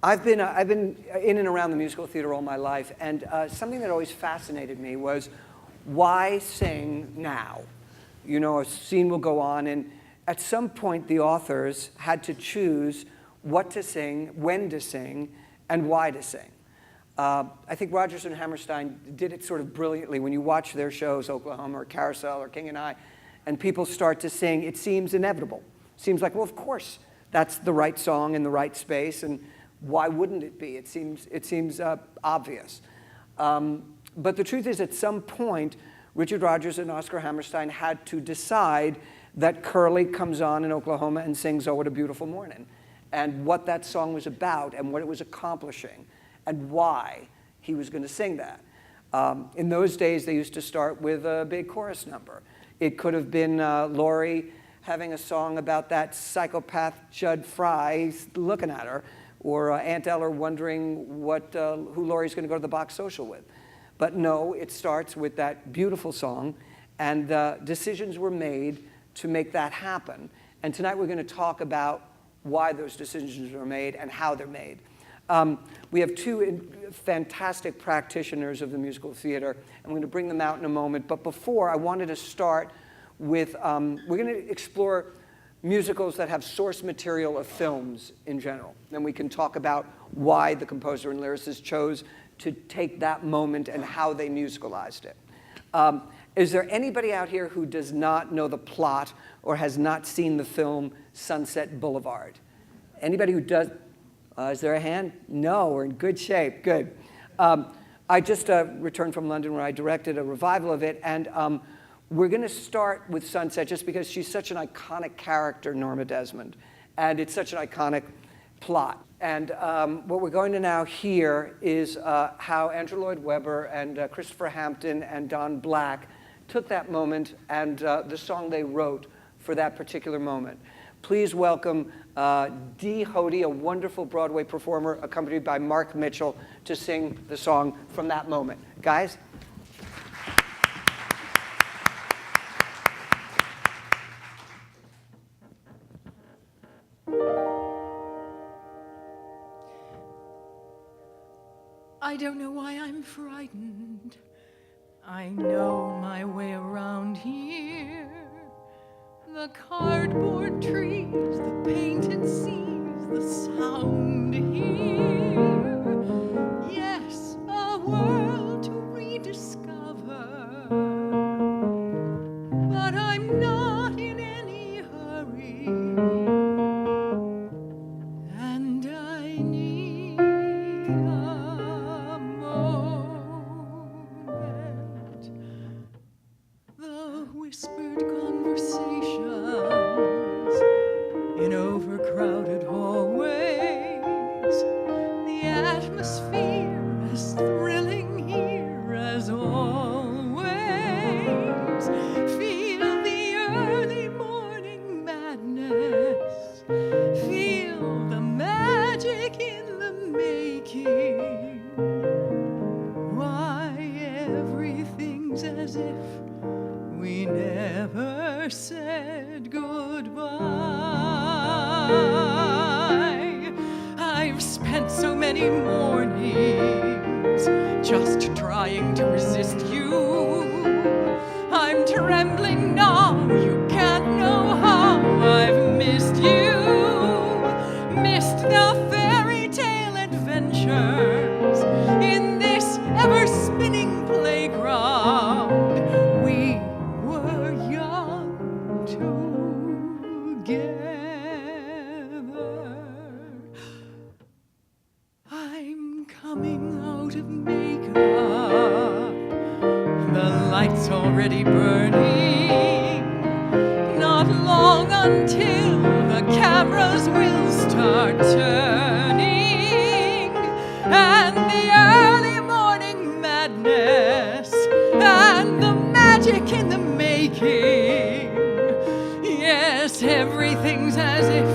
I've been in and around the musical theater all my life, and something that always fascinated me was, why sing now? You know, a scene will go on, and at some point the authors had to choose what to sing, when to sing, and why to sing. I think Rodgers and Hammerstein did it sort of brilliantly. When you watch their shows, Oklahoma or Carousel or King and I, and people start to sing, it seems inevitable. It seems like, well, of course, that's the right song in the right space, and why wouldn't it be? It seems obvious. But the truth is, at some point, Richard Rodgers and Oscar Hammerstein had to decide that Curly comes on in Oklahoma and sings "Oh, What a Beautiful Morning," and what that song was about and what it was accomplishing and why he was going to sing that. In those days, they used to start with a big chorus number. It could have been Laurie having a song about that psychopath Judd Fry looking at her, or Aunt Eller wondering who Laurie's going to go to the box social with. But no, it starts with that beautiful song, and decisions were made to make that happen. And tonight we're going to talk about why those decisions were made and how they're made. We have two fantastic practitioners of the musical theater, and I'm going to bring them out in a moment. But before, I wanted to start with, we're going to explore musicals that have source material of films in general. Then we can talk about why the composer and lyricist chose to take that moment and how they musicalized it. Is there anybody out here who does not know the plot or has not seen the film Sunset Boulevard? Anybody who does? Is there a hand? No, we're in good shape. Good. I just returned from London, where I directed a revival of it, and we're going to start with Sunset just because she's such an iconic character, Norma Desmond, and it's such an iconic plot. And what we're going to now hear is how Andrew Lloyd Webber and Christopher Hampton and Don Black took that moment and the song they wrote for that particular moment. Please welcome Dee Hoty, a wonderful Broadway performer, accompanied by Mark Mitchell, to sing the song from that moment. Guys? I don't know why I'm frightened. I know my way around here. The cardboard trees, the painted seas, the sound here. Yes, a world to rediscover. But I'm not in any hurry. And I need a moment. The whispered conversations in overcrowded hallways, the atmosphere as thrilling here as always. Feel the early morning madness, feel the magic in the making. Why everything's as if we never said goodbye. I've spent so many mornings just trying to resist you. I'm trembling now, you can't know how I've missed you. Missed the fairy tale adventures in this ever-spinning playground. We were young together. I'm coming out of makeup. The light's already burning. Not long until the cameras will start turning. And the early morning madness and the magic in the making. Yes, everything's as if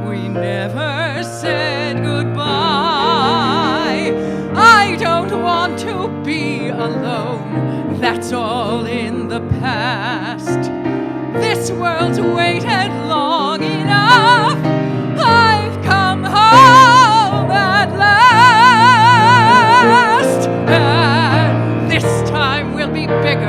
we never said goodbye. I don't want to be alone, that's all in the past. This world's waited long enough. I've come home at last. be bigger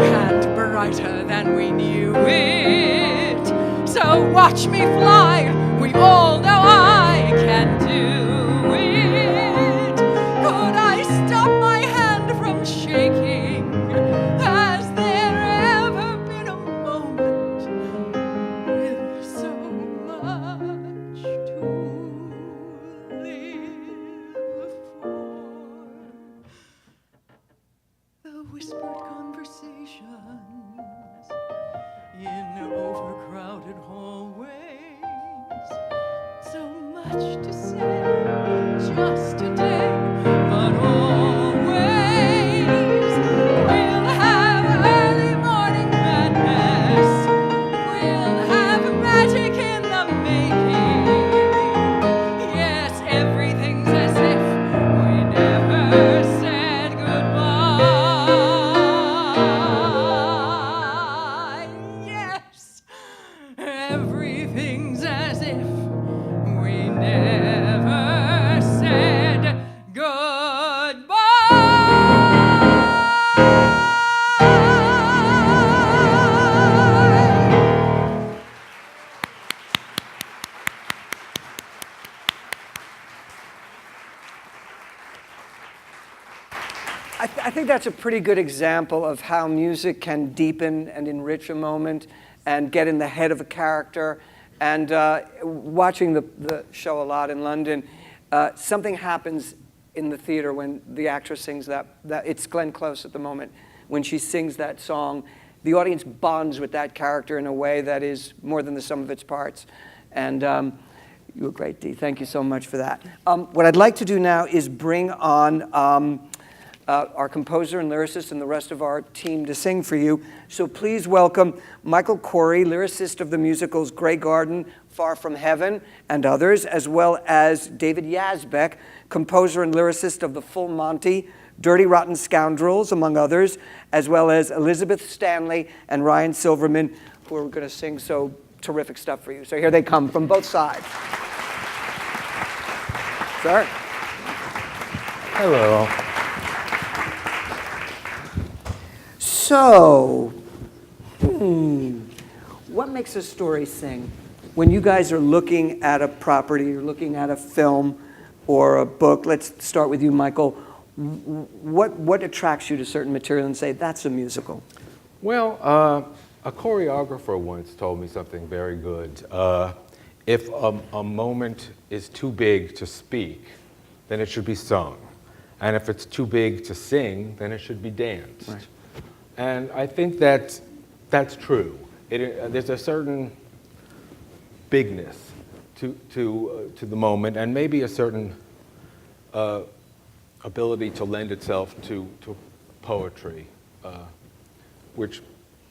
and brighter than we knew it. So watch me fly, we all know I can do it. Could I stop my hand from shaking? Has there ever been a moment with so much to live for? The whispered conversations in overcrowded hallways, so much to say just today, but always we'll have early morning madness, we'll have magic in the making. Yes, everything's as if we never said goodbye. Yes, everything's as if we never said goodbye. I think that's a pretty good example of how music can deepen and enrich a moment and get in the head of a character. And watching the show a lot in London, something happens in the theater when the actress sings that it's Glenn Close at the moment. When she sings that song, the audience bonds with that character in a way that is more than the sum of its parts. And you were great, Dee. Thank you so much for that. What I'd like to do now is bring on our composer and lyricist and the rest of our team to sing for you. So please welcome Michael Korie, lyricist of the musicals Grey Garden, Far From Heaven, and others, as well as David Yazbek, composer and lyricist of The Full Monty, Dirty Rotten Scoundrels, among others, as well as Elizabeth Stanley and Ryan Silverman, who are going to sing so terrific stuff for you. So here they come from both sides. Sir. Hello. So, what makes a story sing? When you guys are looking at a property, you're looking at a film or a book, let's start with you, Michael. What attracts you to certain material and say, that's a musical? Well, a choreographer once told me something very good. If a moment is too big to speak, then it should be sung. And if it's too big to sing, then it should be danced. Right. And I think that's true. There's a certain bigness to the moment, and maybe a certain ability to lend itself to poetry, which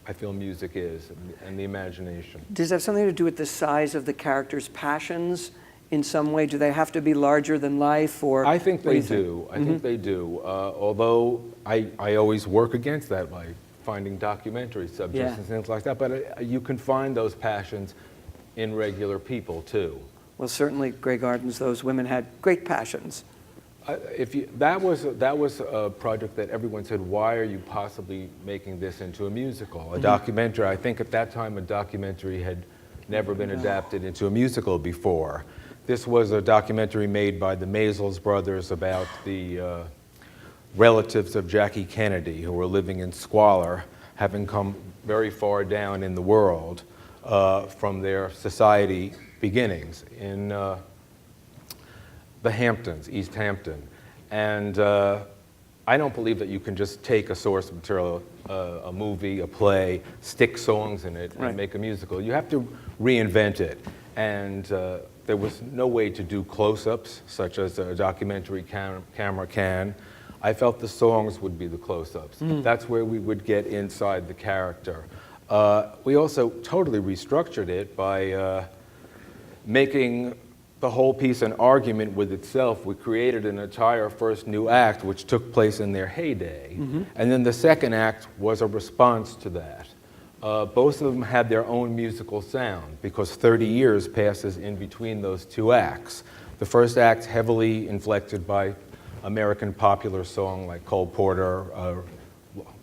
I feel music is, and the imagination. Does that have something to do with the size of the characters' passions in some way? Do they have to be larger than life? Or I think they do. I think they do. Although I always work against that by finding documentary subjects and things like that. But you can find those passions in regular people too. Well, certainly, Grey Gardens, those women had great passions. That was a project that everyone said, why are you possibly making this into a musical? A documentary. I think at that time a documentary had never been adapted into a musical before. This was a documentary made by the Maysles brothers about the relatives of Jackie Kennedy, who were living in squalor, having come very far down in the world from their society beginnings in the Hamptons, East Hampton. And I don't believe that you can just take a source material, a movie, a play, stick songs in it, and make a musical. You have to reinvent it. And there was no way to do close-ups, such as a documentary camera can. I felt the songs would be the close-ups. That's where we would get inside the character. We also totally restructured it by making the whole piece an argument with itself. We created an entire first new act, which took place in their heyday. And then the second act was a response to that. Both of them had their own musical sound, because 30 years passes in between those two acts. The first act heavily inflected by American popular song like Cole Porter,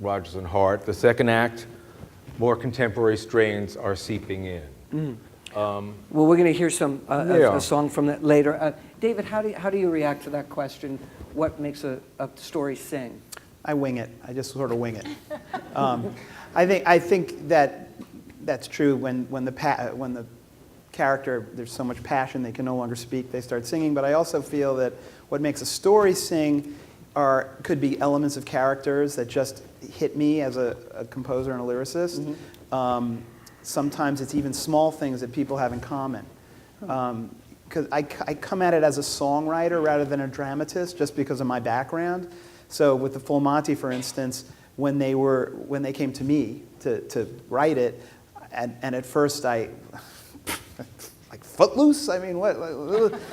Rodgers and Hart. The second act, more contemporary strains are seeping in. Well, we're going to hear a song from that later. David, how do you react to that question? What makes a story sing? I wing it. I just sort of wing it. I think that's true when the character, there's so much passion they can no longer speak, they start singing. But I also feel that what makes a story sing could be elements of characters that just hit me as a composer and a lyricist. Sometimes it's even small things that people have in common. Because I come at it as a songwriter rather than a dramatist, just because of my background. So with the Full Monty, for instance, when they came to me to write it, and at first I like Footloose. I mean, what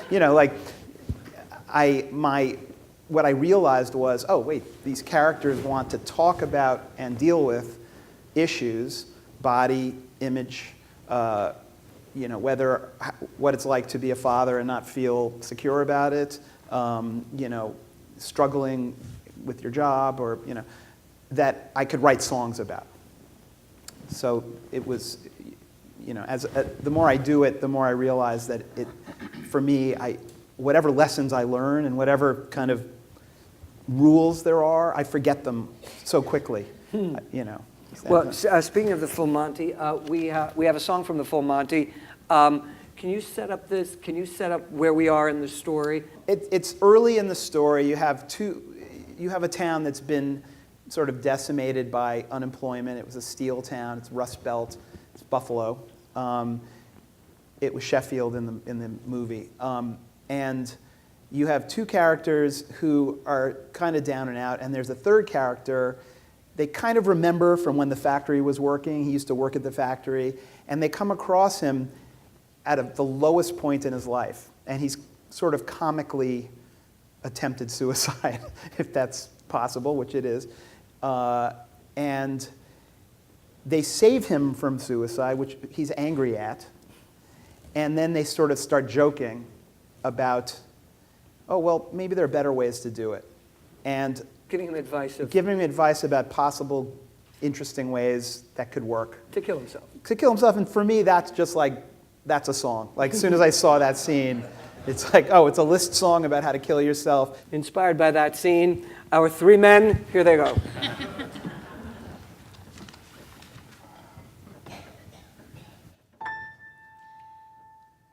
you know, like what I realized was, oh wait, these characters want to talk about and deal with issues, body, image, you know, what it's like to be a father and not feel secure about it, you know, struggling with your job, or you know, that I could write songs about. So it was, you know, the more I do it, the more I realize that for me, whatever lessons I learn and whatever kind of rules there are, I forget them so quickly, you know. Well, speaking of the Full Monty, we have a song from the Full Monty. Can you set up where we are in the story? It's early in the story. You have a town that's been sort of decimated by unemployment. It was a steel town. It's Rust Belt. It's Buffalo. It was Sheffield in the movie. And you have two characters who are kind of down and out, and there's a third character they kind of remember from when the factory was working. He used to work at the factory, and they come across him at the lowest point in his life, and he's sort of comically attempted suicide, if that's possible, which it is. And they save him from suicide, which he's angry at, and then they sort of start joking about, oh, well, maybe there are better ways to do it. And giving him advice about possible interesting ways that could work. To kill himself. To kill himself, and for me, that's just like, that's a song. Like, as soon as I saw that scene, it's like, oh, it's a list song about how to kill yourself. Inspired by that scene, our three men, here they go.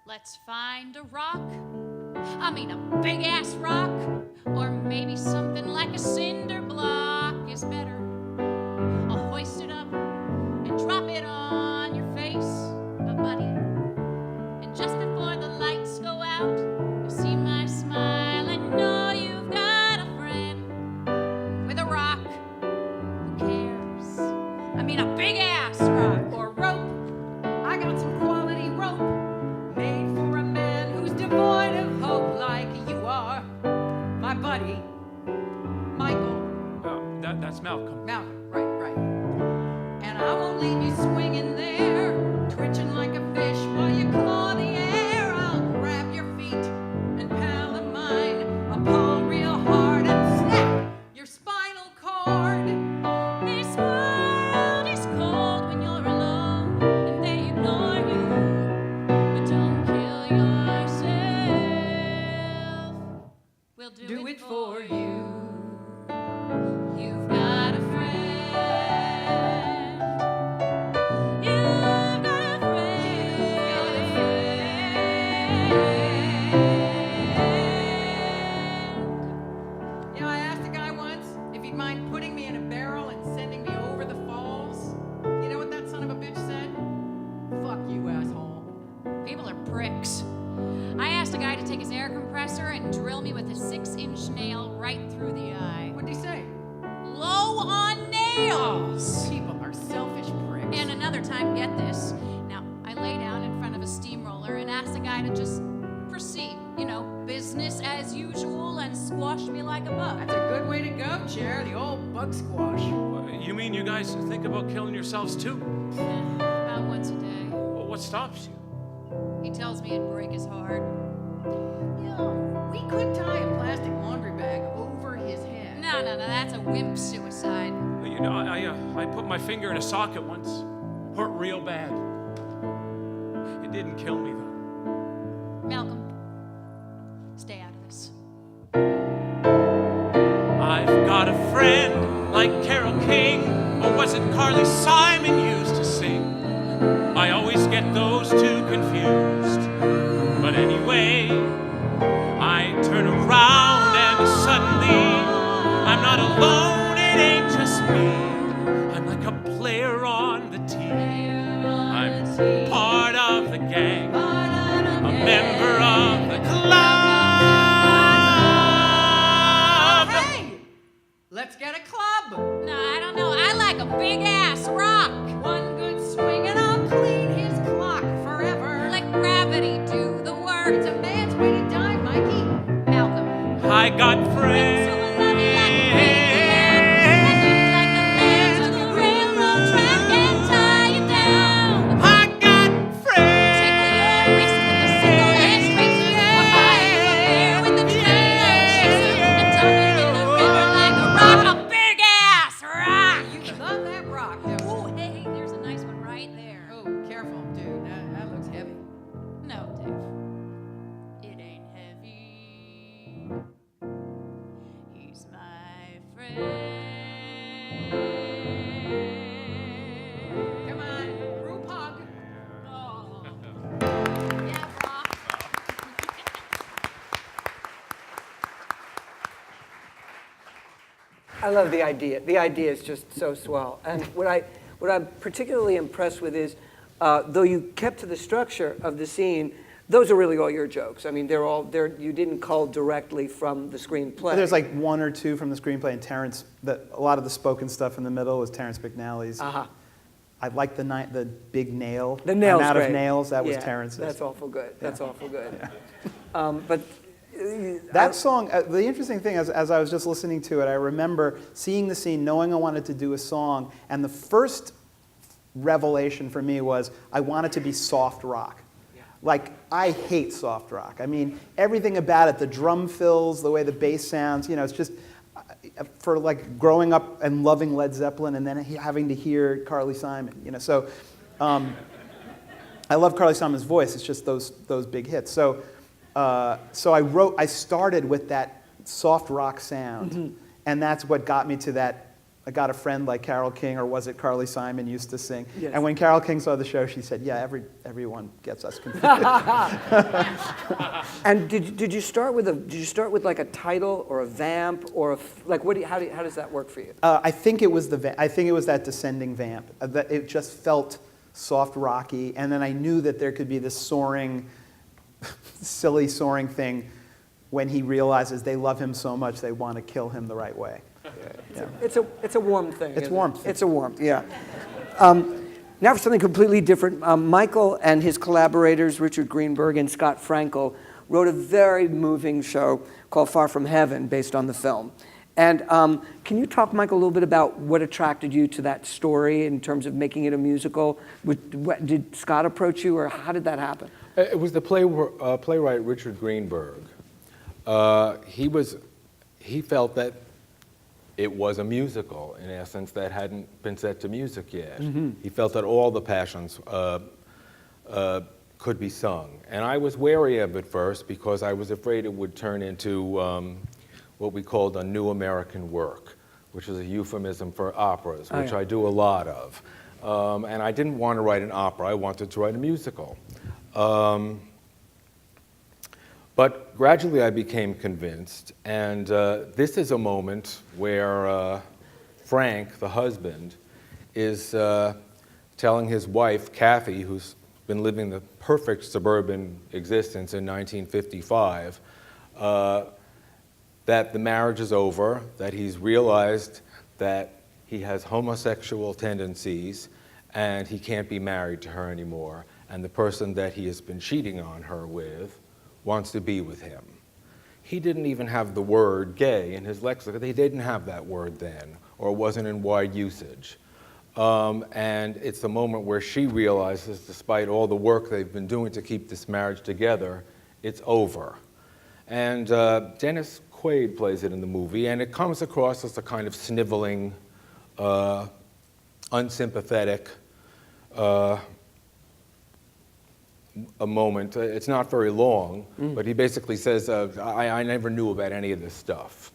Let's find a rock, I mean a big-ass rock, or maybe something like a cinder block is better. I'll hoist it up and drop it on your face, buddy. And just before the lights go out, you'll see my smile and know you've got a friend with a rock. Who cares? I mean a big-ass rock or rope. I got some quality rope made for a man who's devoid of hope like you are, my buddy, Michael. Oh, that's Malcolm. Malcolm, right. And I won't leave you swinging there, twitching like a fish while you claw the air. I'll grab your feet and pal of mine, I'll pull real hard and snap your spinal cord. This world is cold when you're alone and they ignore you, but don't kill yourself. We'll do it for you. You've got a friend. You've got a friend. You know, I asked a guy once if he'd mind putting me in a barrel and sending me over the falls. You know what that son of a bitch said? Fuck you, asshole. People are pricks. I asked a guy to take his air compressor and drill me with a 6-inch nail right through the eye. What'd he say? Low on nails! People are selfish pricks. And another time, get this. Now, I lay down in front of a steamroller and asked the guy to just proceed. You know, business as usual, and squash me like a bug. That's a good way to go, Chair. The old bug squash. You mean you guys think about killing yourselves too? About once a day. Well, what stops you? He tells me it'd break his heart. You know, we could tie a plastic laundry bag No, that's a wimp suicide. You know, I put my finger in a socket once. Hurt real bad. It didn't kill me, though. Malcolm, stay out of this. I've got a friend like Carole King, or was it Carly Simon used to sing? I always get those two confused. But anyway, I turn around and suddenly I'm not alone, it ain't just me. I'm like a player on the team. I'm part of the gang, a member of the club. Hey, let's get a club. No, I don't know. I like a big ass rock. One good swing and I'll clean his clock forever. Let gravity do the work. It's a man's way to die, Mikey. Malcolm. I got friends. I love the idea. The idea is just so swell. And what I'm particularly impressed with is, though you kept to the structure of the scene, those are really all your jokes. I mean, you didn't cull directly from the screenplay. There's like one or two from the screenplay, and Terrence, a lot of the spoken stuff in the middle was Terrence McNally's. Uh-huh. I like the big nail. The nail's I'm out great. of nails, that was Yeah, Terrence's. That's awful good. That's awful good. Yeah. But that song, the interesting thing, as I was just listening to it, I remember seeing the scene, knowing I wanted to do a song, and the first revelation for me was I wanted to be soft rock. Yeah. Like, I hate soft rock. I mean, everything about it, the drum fills, the way the bass sounds, you know, it's just, for like growing up and loving Led Zeppelin and then having to hear Carly Simon, you know, so I love Carly Simon's voice, it's just those big hits. So I started with that soft rock sound, and that's what got me to that. I got a friend like Carole King, or was it Carly Simon used to sing? Yes. And when Carole King saw the show, she said, "Yeah, everyone gets us confused." And did you start with like a title or a vamp or how does that work for you? I think it was that descending vamp. That it just felt soft rocky, and then I knew that there could be this soaring, silly soaring thing when he realizes they love him so much they want to kill him the right way. Yeah. It's a warm thing. It's warmth. It's a warmth, yeah. Now for something completely different. Michael and his collaborators, Richard Greenberg and Scott Frankel, wrote a very moving show called Far From Heaven based on the film. And can you talk, Michael, a little bit about what attracted you to that story in terms of making it a musical? Did Scott approach you, or how did that happen? It was the playwright Richard Greenberg. He felt that it was a musical, in essence, that hadn't been set to music yet. Mm-hmm. He felt that all the passions could be sung. And I was wary of it first because I was afraid it would turn into what we called a new American work, which is a euphemism for operas, which I do a lot of. And I didn't want to write an opera, I wanted to write a musical. But gradually I became convinced, and this is a moment where Frank, the husband, is telling his wife, Kathy, who's been living the perfect suburban existence in 1955, that the marriage is over, that he's realized that he has homosexual tendencies and he can't be married to her anymore, and the person that he has been cheating on her with wants to be with him. He didn't even have the word gay in his lexicon. They didn't have that word then, or it wasn't in wide usage. And it's the moment where she realizes, despite all the work they've been doing to keep this marriage together, it's over. And Dennis Quaid plays it in the movie, and it comes across as a kind of sniveling, unsympathetic a moment. It's not very long, but he basically says, I never knew about any of this stuff.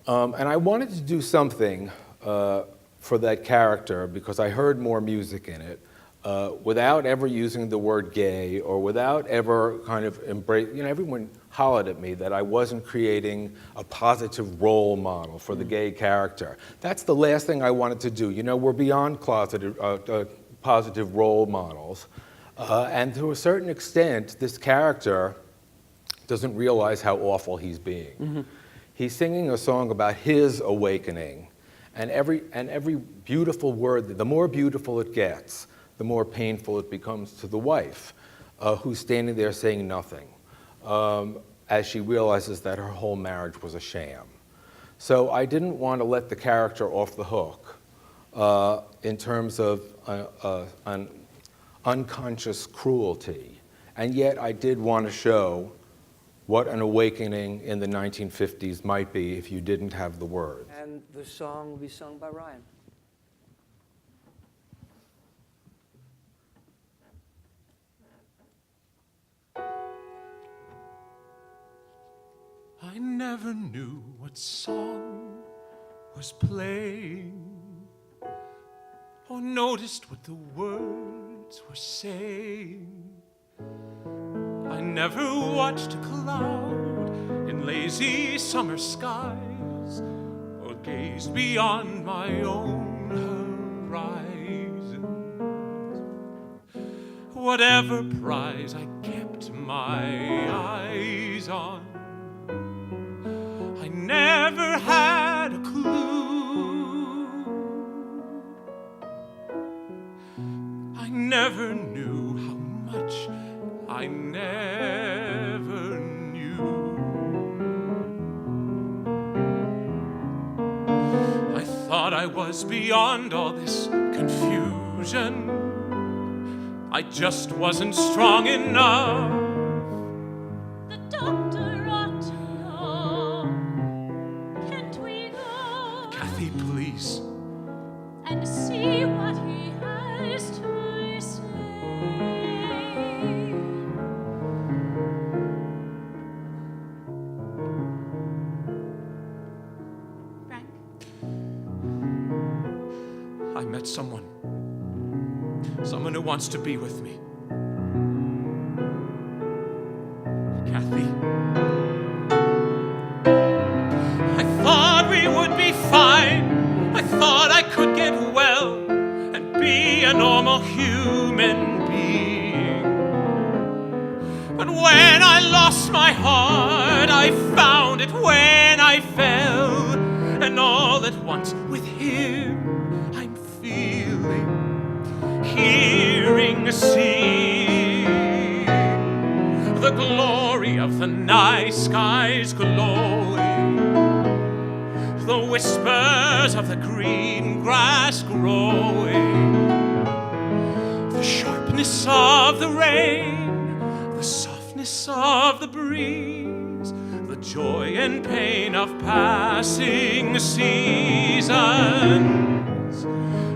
And I wanted to do something for that character because I heard more music in it without ever using the word gay or without ever kind of everyone hollered at me that I wasn't creating a positive role model for the gay character. That's the last thing I wanted to do. We're beyond closeted, positive role models. And to a certain extent, this character doesn't realize how awful he's being. He's singing a song about his awakening, and every beautiful word, the more beautiful it gets, the more painful it becomes to the wife, who's standing there saying nothing, as she realizes that her whole marriage was a sham. So I didn't want to let the character off the hook in terms of an unconscious cruelty, and yet I did want to show what an awakening in the 1950s might be if you didn't have the words. And the song will be sung by Ryan. I never knew what song was playing, or noticed what the words were saying. I never watched a cloud in lazy summer skies, or gazed beyond my own horizon. Whatever prize I kept my eyes on, I never had a clue. I never knew how much I never knew. I thought I was beyond all this confusion. I just wasn't strong enough. The doctor ought to know. Can't we go? Kathy, please. And see what he has to say. Frank? I met someone who wants to be with me. Kathy. I thought we would be fine. I thought I could get well and be a normal human being. But when I lost my heart, I found it when I fell. And all at once with him, I'm feeling, hearing, seeing the glory of the night skies glowing, the whispers of the green grass growing, the sharpness of the rain, the softness of the breeze, the joy and pain of passing seasons.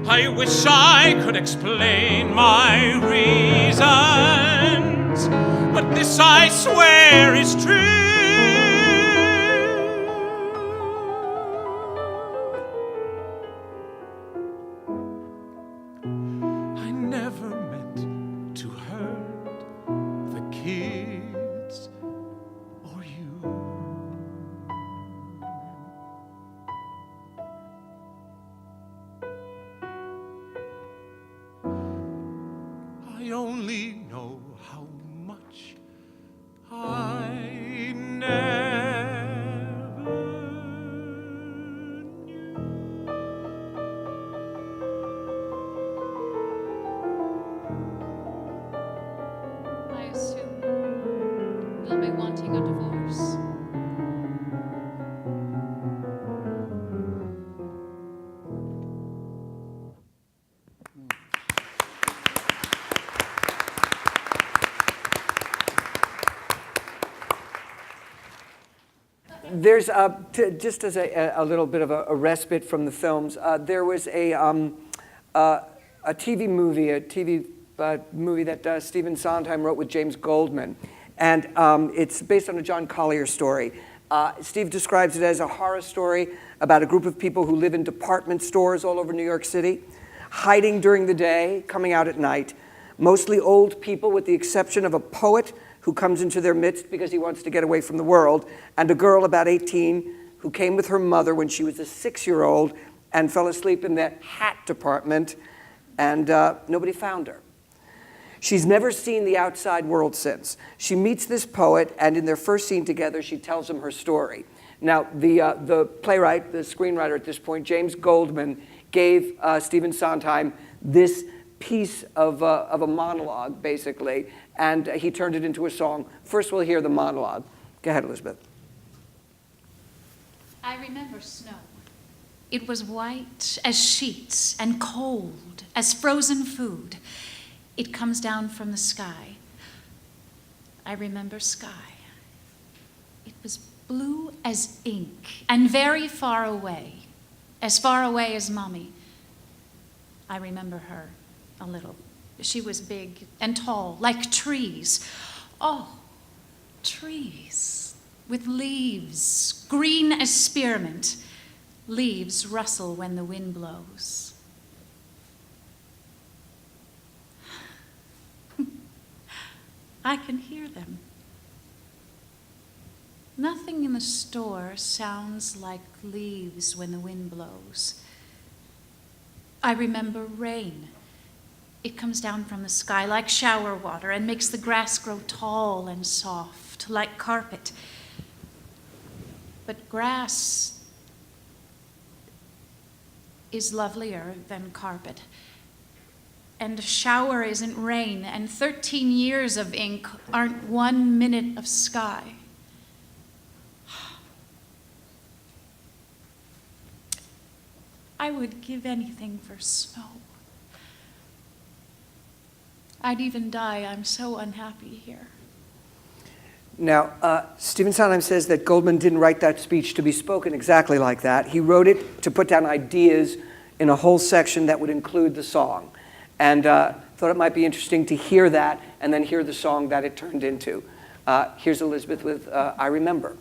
I wish I could explain my reasons, but this I swear is true. I never meant to hurt the kids or you. I only know how much I never knew. I assume you'll be wanting a divorce. there's just as a little bit of a respite from the films, there was a TV movie that Stephen Sondheim wrote with James Goldman, and it's based on a John Collier story. Steve describes it as a horror story about a group of people who live in department stores all over New York City, hiding during the day, coming out at night, mostly old people with the exception of a poet who comes into their midst because he wants to get away from the world, and a girl about 18 who came with her mother when she was a 6-year-old and fell asleep in the hat department, and nobody found her. She's never seen the outside world since. She meets this poet, and in their first scene together, she tells him her story. Now, the playwright, the screenwriter at this point, James Goldman, gave Stephen Sondheim this piece of a monologue, basically, and he turned it into a song. First, we'll hear the monologue. Go ahead, Elizabeth. I remember snow. It was white as sheets and cold as frozen food. It comes down from the sky. I remember sky. It was blue as ink and very far away as Mommy. I remember her a little. She was big and tall, like trees. Oh, trees with leaves, green as spearmint. Leaves rustle when the wind blows. I can hear them. Nothing in the store sounds like leaves when the wind blows. I remember rain. It comes down from the sky like shower water and makes the grass grow tall and soft, like carpet. But grass is lovelier than carpet. And a shower isn't rain, and 13 years of ink aren't 1 minute of sky. I would give anything for snow. I'd even die. I'm so unhappy here. Now, Stephen Sondheim says that Goldman didn't write that speech to be spoken exactly like that. He wrote it to put down ideas in a whole section that would include the song. And thought it might be interesting to hear that and then hear the song that it turned into. Here's Elizabeth with I Remember.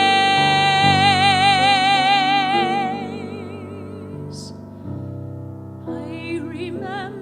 I remember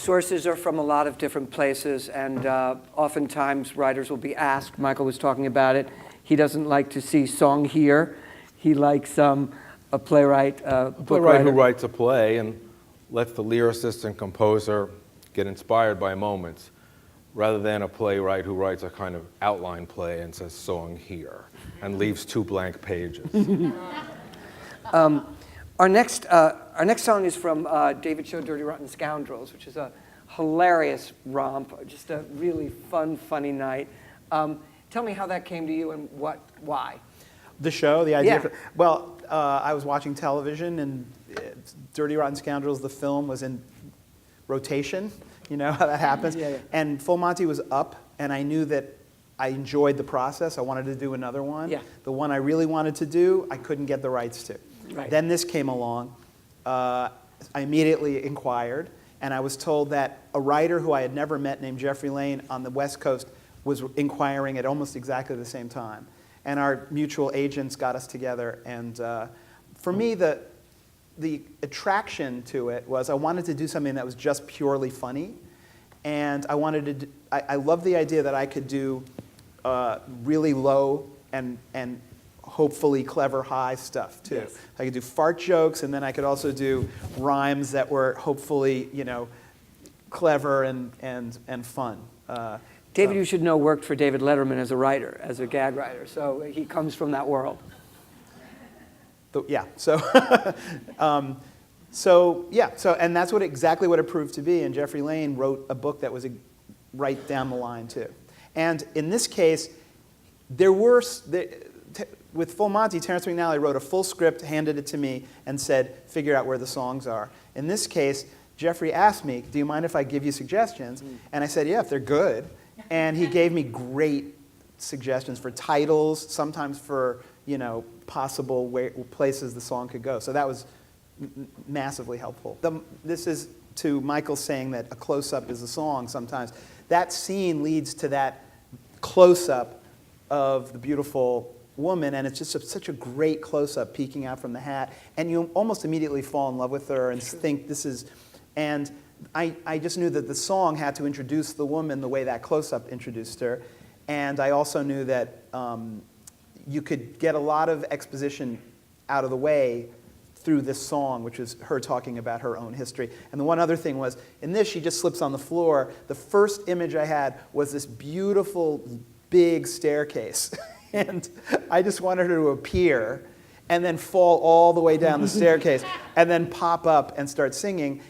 sources are from a lot of different places, and oftentimes writers will be asked, Michael was talking about it, he doesn't like to see song here. He likes a playwright, book Playwright who writer. writes a play and lets the lyricist and composer get inspired by moments, rather than a playwright who writes a kind of outline play and says song here and leaves 2 blank pages. Our next song is from David Show Dirty Rotten Scoundrels, which is a hilarious romp, just a really fun, funny night. Tell me how that came to you and why. The show, the idea. Yeah. Well, I was watching television, and Dirty Rotten Scoundrels, the film, was in rotation. You know how that happens? Yeah. And Full Monty was up, and I knew that I enjoyed the process. I wanted to do another one. Yeah. The one I really wanted to do, I couldn't get the rights to. Right. Then this came along. I immediately inquired, and I was told that a writer who I had never met named Jeffrey Lane on the West Coast was inquiring at almost exactly the same time. And our mutual agents got us together. And for me, the attraction to it was I wanted to do something that was just purely funny. And I wanted to, I love the idea that I could do really low and hopefully clever high stuff too. Yes. I could do fart jokes, and then I could also do rhymes that were hopefully, clever and fun. David, you should know, worked for David Letterman as a writer, as a gag writer, so he comes from that world. And that's exactly what it proved to be. And Jeffrey Lane wrote a book that was right down the line too. And in this case, with Full Monty, Terrence McNally wrote a full script, handed it to me, and said, figure out where the songs are. In this case, Jeffrey asked me, do you mind if I give you suggestions? And I said, yeah, if they're good. And he gave me great suggestions for titles, sometimes for possible places the song could go. So that was massively helpful. This is to Michael saying that a close-up is a song sometimes. That scene leads to that close-up of the beautiful woman, and it's just such a great close-up peeking out from the hat, and you almost immediately fall in love with her and think this is, and I just knew that the song had to introduce the woman the way that close-up introduced her, and I also knew that you could get a lot of exposition out of the way through this song, which is her talking about her own history. And the one other thing was, in this, she just slips on the floor. The first image I had was this beautiful, big staircase. And I just wanted her to appear and then fall all the way down the staircase and then pop up and start singing.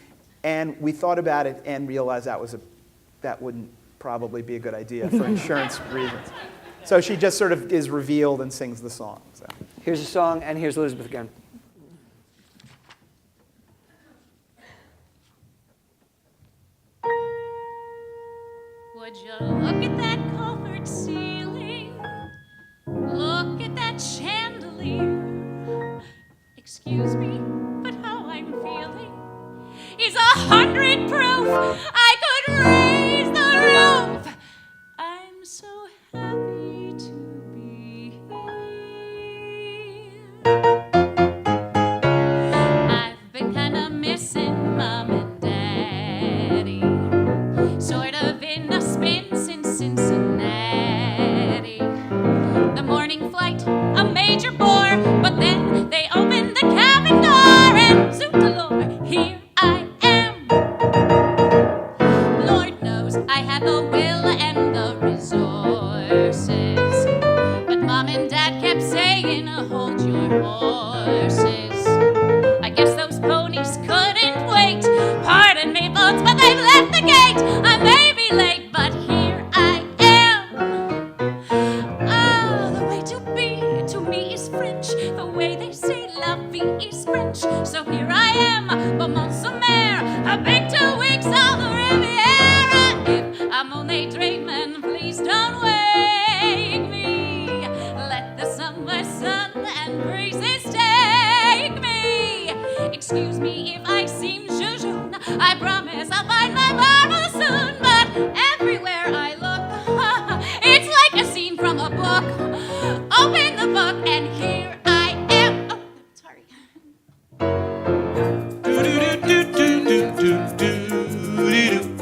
And we thought about it and realized that wouldn't probably be a good idea for insurance reasons. So she just sort of is revealed and sings the song. So. Here's a song, and here's Elizabeth again. Would you look at that colored ceiling? Look at that chandelier. Excuse me, but how I'm feeling is 100 proof. I could raise the roof. I'm so happy to be here. I've been kinda missing Mom and Daddy, sort of in a spin since Cincinnati. The morning flight, a major bore, but then they opened the cabin door and zoot-a-lord, here I am. Lord knows I had the will and the resources, but Mom and Dad kept saying, hold your horses. I guess those ponies couldn't wait. Pardon me, folks, but they've left the gate. I may be late, but here I am. Ah, the way to be to me is French. The way they say la vie is French. So here I am, Beaumont Sommaire, a big 2 weeks on the Riviera. If I'm only dreaming, please don't wake me. Let the summer sun and breezes take me. Excuse me if I seem jejune. I promise I'll find my marble soon. But everywhere I look, it's like a scene from a book. Open the book and here I am. Oh, sorry. Do do do do do do do do do.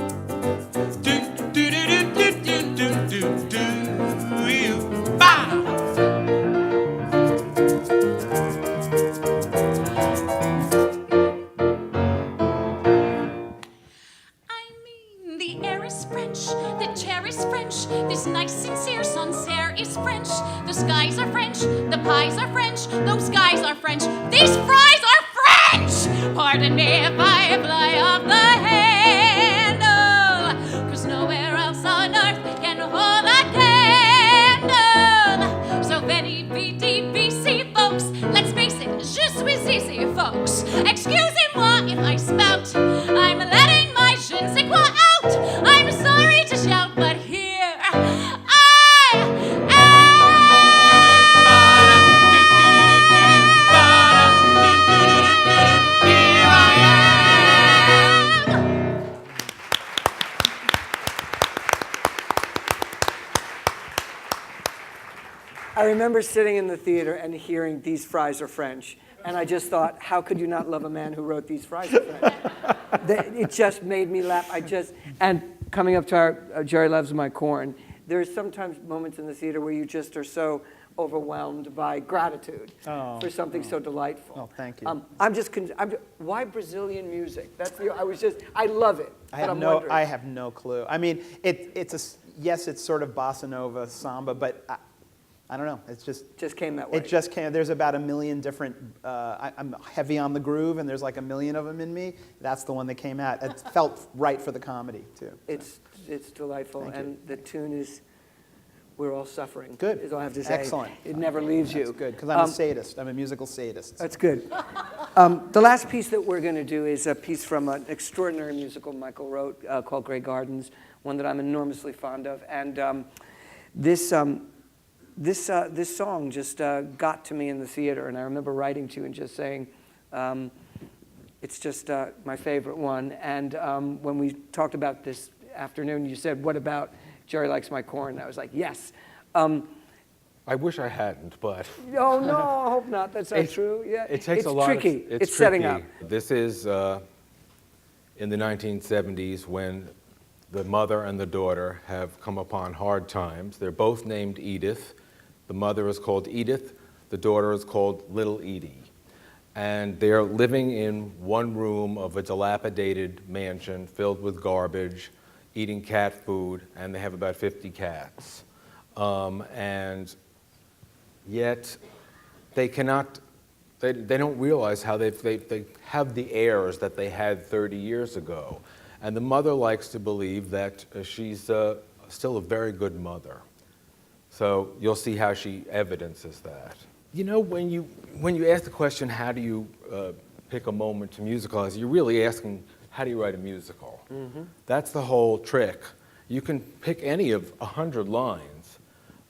folks. Excusez-moi if I spout. I'm letting my je ne sais quoi out. I'm sorry to shout, but here I I remember sitting in the theater and hearing These Fries Are French, and I just thought, how could you not love a man who wrote These Fries Are French? It just made me laugh. And coming up to our Jerry Loves My Corn, there's sometimes moments in the theater where you just are so overwhelmed by gratitude for something so delightful. Oh, thank you. Why Brazilian music? I love it. I have no clue. I mean, yes, it's sort of bossa nova, samba, but I don't know. It's just came that way. It just came. There's about 1 million different. I'm heavy on the groove, and there's like 1 million of them in me. That's the one that came out. It felt right for the comedy too. It's delightful, and the tune is "We're All Suffering." Good. Is all I have to say. Excellent. It never leaves you. That's good because I'm a sadist. I'm a musical sadist. That's good. The last piece that we're going to do is a piece from an extraordinary musical Michael wrote called Grey Gardens, one that I'm enormously fond of, and this song just got to me in the theater, and I remember writing to you and just saying, it's just my favorite one. And when we talked about this afternoon, you said, what about Jerry Likes My Corn? And I was like, yes. I wish I hadn't, but... Oh, no, I hope not. That's not true. Yeah, it takes it's a lot tricky. It's tricky. Setting up. This is in the 1970s when the mother and the daughter have come upon hard times. They're both named Edith. The mother is called Edith. The daughter is called Little Edie. And they're living in one room of a dilapidated mansion filled with garbage, eating cat food, and they have about 50 cats. And yet they cannot, they don't realize how they have the heirs that they had 30 years ago. And the mother likes to believe that she's still a very good mother. So you'll see how she evidences that. You know, when you ask the question, how do you pick a moment to musicalize, you're really asking, how do you write a musical? Mm-hmm. That's the whole trick. You can pick any of 100 lines,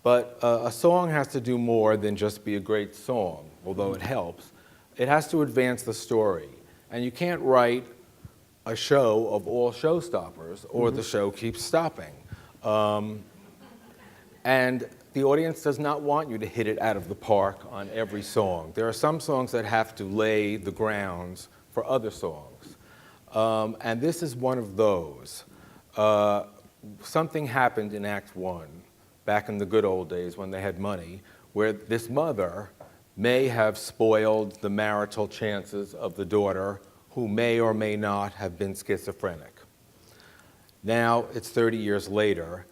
but a song has to do more than just be a great song, although it helps. It has to advance the story. And you can't write a show of all showstoppers, or the show keeps stopping. And the audience does not want you to hit it out of the park on every song. There are some songs that have to lay the grounds for other songs. And this is one of those. Something happened in Act 1, back in the good old days when they had money, where this mother may have spoiled the marital chances of the daughter, who may or may not have been schizophrenic. Now, it's 30 years later,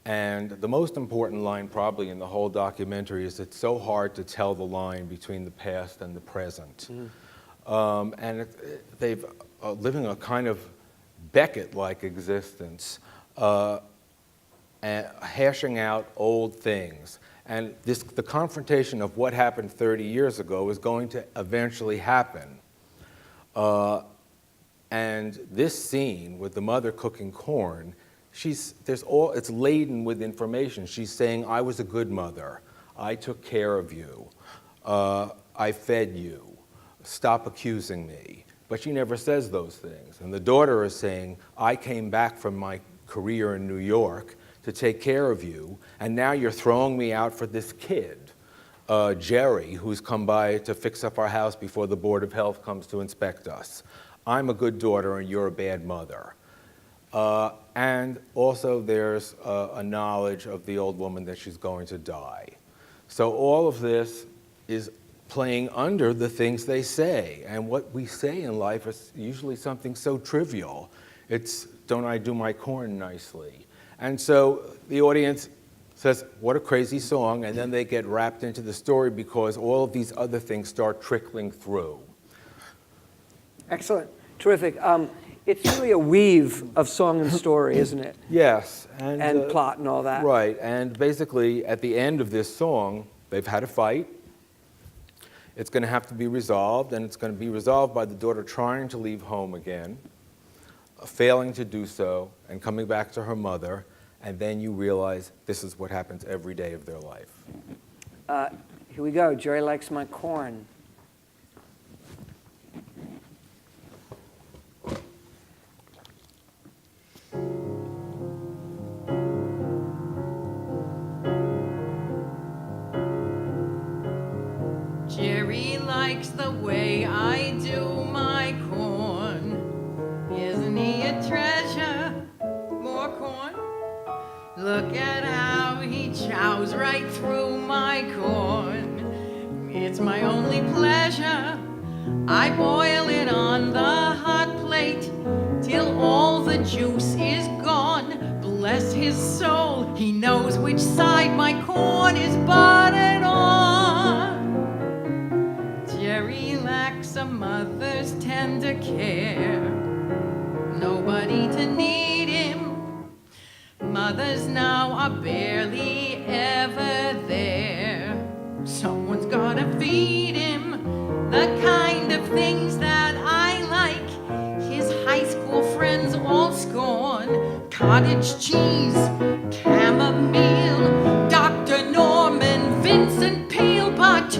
and the most important line probably in the whole documentary is it's so hard to tell the line between the past and the present. And they've living a kind of Beckett-like existence, and hashing out old things. And the confrontation of what happened 30 years ago is going to eventually happen. And this scene with the mother cooking corn, it's laden with information. She's saying, I was a good mother. I took care of you. I fed you. Stop accusing me. But she never says those things. And the daughter is saying, I came back from my career in New York to take care of you, and now you're throwing me out for this kid, Jerry, who's come by to fix up our house before the Board of Health comes to inspect us. I'm a good daughter and you're a bad mother. And also there's a knowledge of the old woman that she's going to die. So all of this is playing under the things they say. And what we say in life is usually something so trivial. It's, don't I do my corn nicely? And so the audience says, what a crazy song, and then they get wrapped into the story because all of these other things start trickling through. Excellent. Terrific. It's really a weave of song and story, isn't it? Yes. And plot and all that. Right. And basically, at the end of this song, they've had a fight. It's going to have to be resolved, and it's going to be resolved by the daughter trying to leave home again, failing to do so, and coming back to her mother, and then you realize this is what happens every day of their life. Here we go. Jerry likes my corn. Jerry likes the way I do my corn. Isn't he a treasure? More corn? Look at how he chows right through my corn. It's my only pleasure. I boil it on the hot plate till all the juice is gone. Bless his soul, he knows which side my corn is buttered on. Jerry lacks a mother's tender care. Nobody to need him. Mothers now are barely ever there. Someone's gotta feed him the kind of things that I like. His high school friends all scorn. Cottage cheese, chamomile, Dr. Norman, Vincent Peale, but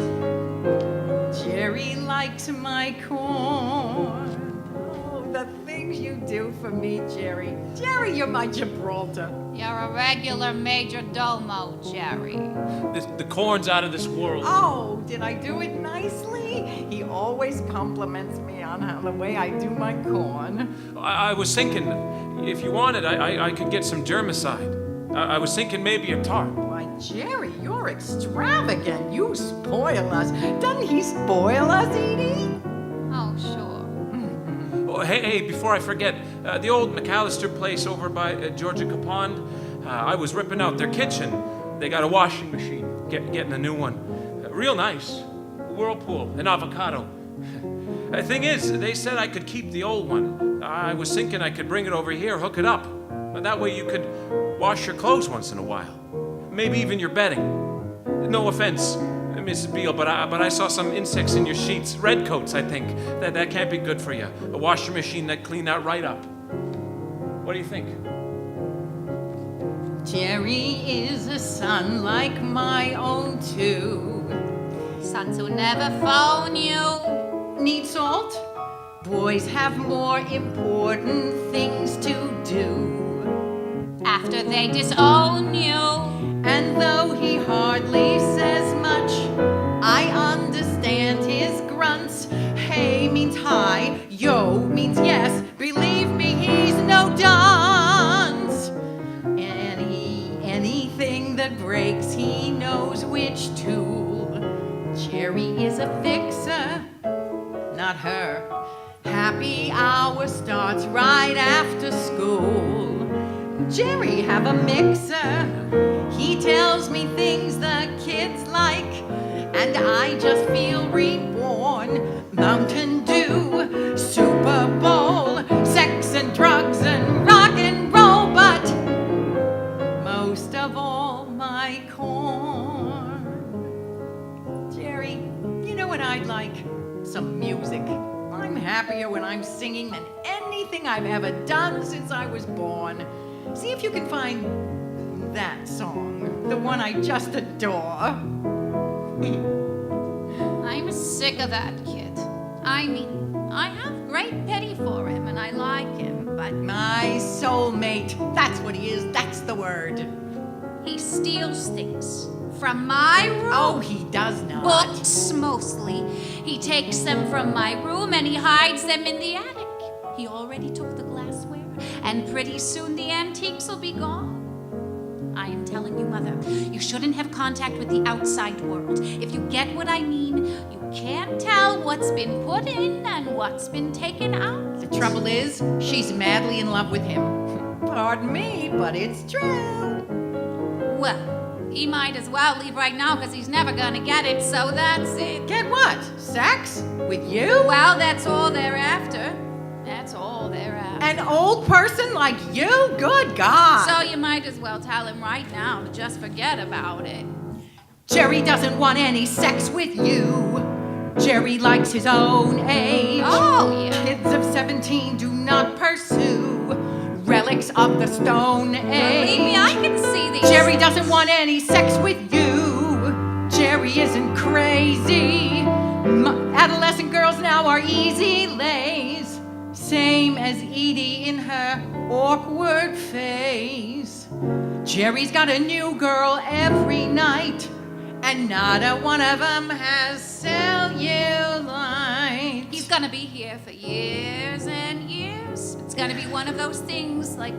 Jerry likes my corn. Oh, the things you do for me, Jerry. Jerry, you're my Gibraltar. You're a regular major domo, Jerry. The corn's out of this world. Oh, did I do it nicely? He always compliments me on how the way I do my corn. I was thinking, if you wanted, I could get some germicide. I was thinking maybe a tart. Why, Jerry, you're extravagant. You spoil us. Doesn't he spoil us, Edie? Oh, sure. Oh, hey, before I forget, the old McAllister place over by Georgia Capond, I was ripping out their kitchen. They got a washing machine, getting a new one. Real nice. Whirlpool, an avocado. The thing is, they said I could keep the old one. I was thinking I could bring it over here, hook it up. That way you could wash your clothes once in a while. Maybe even your bedding. No offense, Mrs. Beale, but I saw some insects in your sheets. Red coats, I think. That can't be good for you. A washing machine that clean that right up. What do you think? Jerry is a son like my own too. Sons who never phone you. Need salt? Boys have more important things to do. After they disown you. And though he hardly says much, I understand his grunts. Hey means hi, yo means yes. Believe me, he's no dunce. Anything that breaks, he knows which tool. Jerry is a fixer, not her. Happy hour starts right after school. Jerry have a mixer. He tells me things the kids like, and I just feel reborn. Mountain Dew, Super Bowl, sex and drugs and rock and roll, but most of all, my corn. Jerry, you know what I'd like? Some music. I'm happier when I'm singing than anything I've ever done since I was born. See if you can find that song, the one I just adore. I'm sick of that kid. I mean, I have great pity for him and I like him, but My soulmate, that's what he is, that's the word. he steals things from my room. Oh, he does not. Books, mostly. He takes them from my room and he hides them in the attic. He already took the glassware, and pretty soon the antiques will be gone. I am telling you, Mother, you shouldn't have contact with the outside world. If you get what I mean, you can't tell what's been put in and what's been taken out. The trouble is, she's madly in love with him. Pardon me, but it's true. Well, he might as well leave right now because he's never gonna get it, so that's it. Get what? Sex? With you? Well, that's all they're after. That's all they're after. An old person like you? Good God. So you might as well tell him right now to just forget about it. Jerry doesn't want any sex with you. Jerry likes his own age. Oh, yeah. Kids of 17 do not pursue relics of the Stone Age. Believe me, I can see these. Jerry doesn't want any sex with you. Jerry isn't crazy. Adolescent girls now are easy lays. Same as Edie in her awkward phase. Jerry's got a new girl every night, and not a one of them has cellulite. He's gonna be here for years and years. It's gonna be one of those things like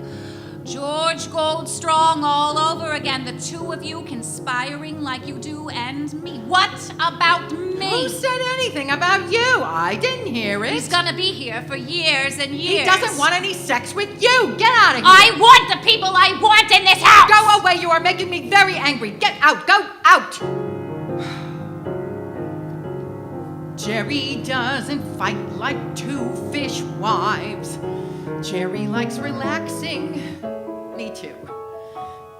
George Goldstrong all over again. The two of you conspiring like you do, and me. What about me? Who said anything about you? I didn't hear it. He's gonna be here for years and years. He doesn't want any sex with you. Get out of here. I want the people I want in this house! Go away. You are making me very angry. Get out. Go out. Jerry doesn't fight like two fish wives. Jerry likes relaxing. Me too.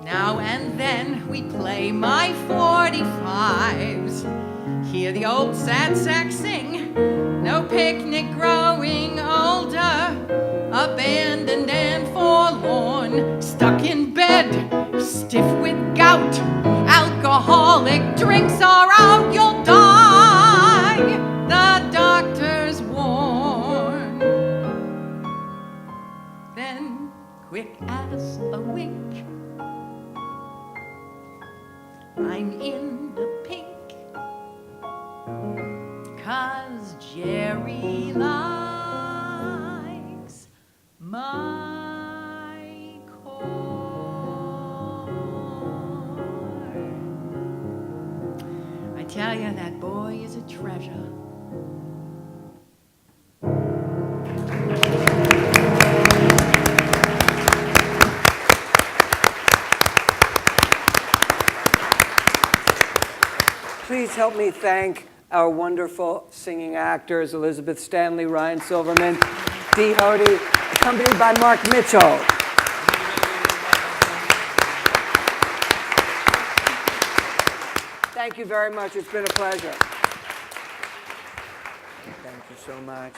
Now and then we play my 45s. Hear the old sad sax sing. No picnic growing older. Abandoned and forlorn. Stuck in bed, stiff with gout. Alcoholic drinks are out. You'll die. The doctors warn. Then, quick as a wink, I'm in the pink. 'Cause Jerry likes my corn. I tell you, that boy is a treasure. Please help me thank our wonderful singing actors, Elizabeth Stanley, Ryan Silverman, Dee Hoty, accompanied by Mark Mitchell. Thank you very much. It's been a pleasure. Thank you so much.